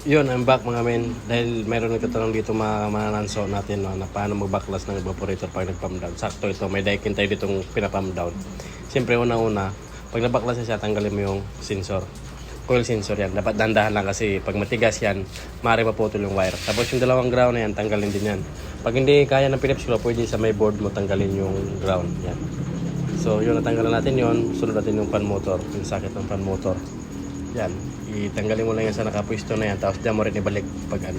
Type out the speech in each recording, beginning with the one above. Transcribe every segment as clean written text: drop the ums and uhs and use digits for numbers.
Yun, I'm back mga men. Dahil mayroon nagtatanong dito mga nanso natin, no, na paano magbaklas ng evaporator pag nag-pump down. Sakto ito, may daikin tayo ditong pinapump down. Siyempre una-una, pag nabaklas na siya, tanggalin mo yung sensor. Coil sensor yan. Dapat dandahan lang kasi pag matigas yan, maaari maputol yung wire. Tapos yung dalawang ground na yan, tanggalin din yan. Pag hindi kaya ng Phillips screw, pwede sa may board mo tanggalin yung ground. Yan. So yun, natanggalan natin yun. Sunod natin yung fan motor, yung socket ng fan motor. Yan, itanggalin mo lang yan sa nakapwisto na yan, tapos dyan mo rin ibalik pag ano.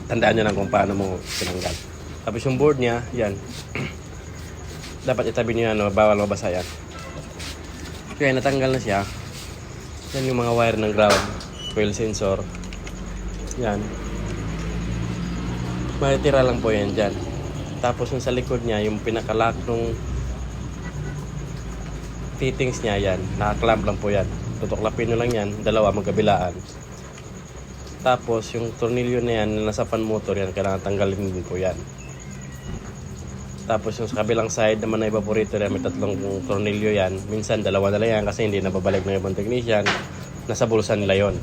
Tandaan nyo lang kung paano mo tinanggal. Tapos yung board niya, yan. Dapat itabi nyo yan, no? Bawal mabasa yan. Kaya natanggal na siya. Yan yung mga wire ng ground, coil sensor. Yan. Matitira lang po yan dyan. Tapos yung sa likod niya, yung pinakalock nung fittings niya, yan. Naka-clamp lang po yan. Tutuklapin nyo lang yan, dalawa magkabilaan. Tapos yung tornilyo na yan, nasa fan motor yan, kailangan tanggalin din po yan. Tapos yung sa kabilang side naman na evaporator yan, may tatlong tornilyo yan. Minsan dalawa na lang yan kasi hindi nababalik ng ibang technician. Nasa bulsa nila yon.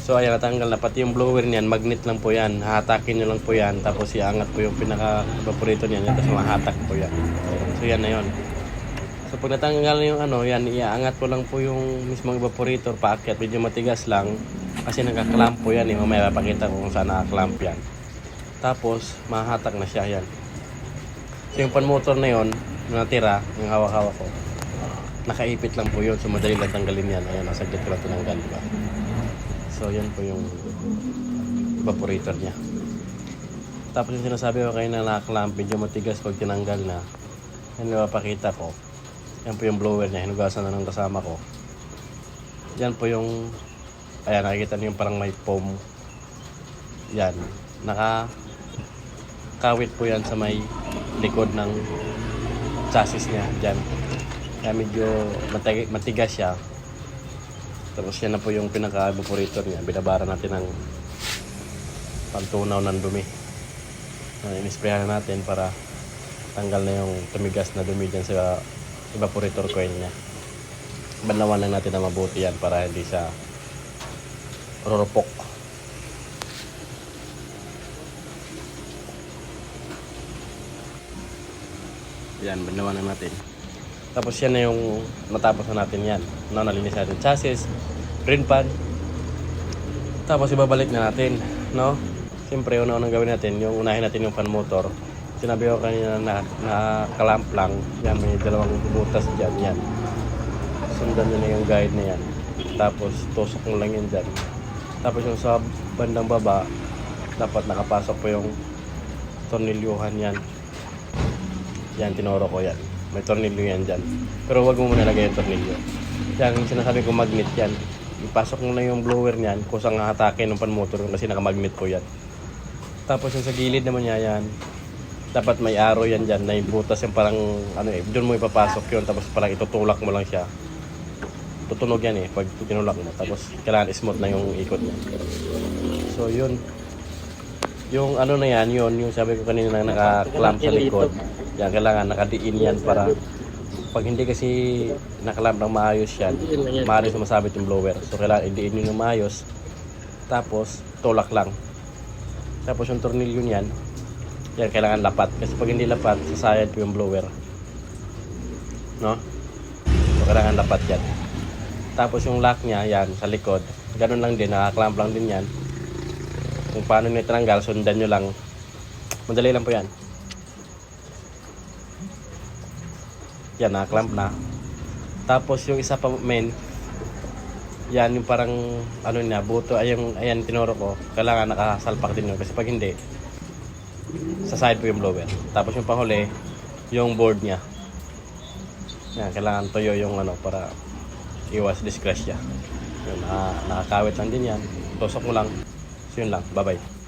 So ayan, natanggal na. Pati yung blower niyan, magnet lang po yan. Hatakin nyo lang po yan. Tapos iangat po yung pinaka evaporator niyan. Tapos mahatak po yan. So yan na yon. So pag natanggal na yung ano, yan, iaangat ko lang po yung mismong evaporator paakyat. Medyo matigas lang kasi nagka-clamp po yan. Mamaya papakita ko kung saan naka-clamp yan. Tapos mahatak na siya yan. So yung pan motor na yon, natira, yung hawak-hawak ko, nakaipit lang po yun. So madali lang tanggalin yan. Ayan, nasaglit ko lang tinanggal, diba? So yan po yung evaporator niya. Tapos yung sinasabi ko kayo na naka-clamp, medyo matigas pag tinanggal na. Yan napapakita ko. Yan po yung blower niya, hinugasan na ng kasama ko. Yan po yung, ayan, nakikita niyo yung parang may foam. Yan, nakakawit po yan sa may likod ng chassis niya, dyan. Kaya medyo matigas siya. Tapos yan na po yung pinaka-evaporator niya. Binabara natin ng pantunaw ng dumi. Inisprayan natin para tanggal na yung tumigas na dumi dyan sa evaporator coil niya. Banlawan lang natin na mabuti yan para hindi siya rurupok. Yan, banlawan lang natin. Tapos yan na yung matapos na natin yan. Nalinis natin chassis, rin pan. Tapos ibabalik na natin, no? Siyempre, una-unang gawin natin, yung unahin natin yung fan motor. Sinabi ko kanina na naka-clamp lang. Yan, may dalawang butas dyan. Yan. Sundan nyo na yung guide na yan. Tapos, tusok mo lang yan dyan. Tapos yung sa bandang baba, dapat nakapasok po yung tornilyuhan yan. Yan, tinuro ko yan. May tornilyo yan dyan. Pero wag mo muna lagay yung tornilyo. Yan, sinasabi ko magnet yan. Ipasok mo lang yung blower niyan kung saan hatakin ng pan motor kasi nakamagnet po yan. Tapos yung sa gilid naman yan. Dapat may arrow yan dyan na butas yung parang ano doon mo ipapasok yun tapos parang itutulak mo lang siya. Tutunog yan pag tinulak mo. Tapos kailangan smooth na yung ikot niya. So yun. Yung ano na yan, yung sabi ko kanina na naka-clamp sa likod. Yan, kailangan nakadiin yan para pag hindi kasi naka-clamp ng maayos yan, maaaring sumasabit yung blower. So kailangan idiin yun ng maayos. Tapos tulak lang. Tapos yung tornilyo niyan, yan, kailangan lapat. Kasi pag hindi lapat, sasayad po yung blower. No? So, kailangan lapat yan. Tapos yung lock niya, yan, sa likod. Ganun lang din, nakaklamp lang din yan. Kung paano nyo itinanggal, sundan nyo lang. Madali lang po yan. Yan, nakaklamp na. Tapos yung isa pa, main, yan, yung parang, ano niya, buto, ayan, tinuro ko. Kailangan nakasalpak din yun. Kasi pag hindi, sa side po yung blower. Tapos yung panghuli, yung board niya. Yan, kailangan tuyo yung ano para iwas disgrasya. Yun, nakakawit lang din yan. Tusok mo lang. So yun lang. Bye-bye.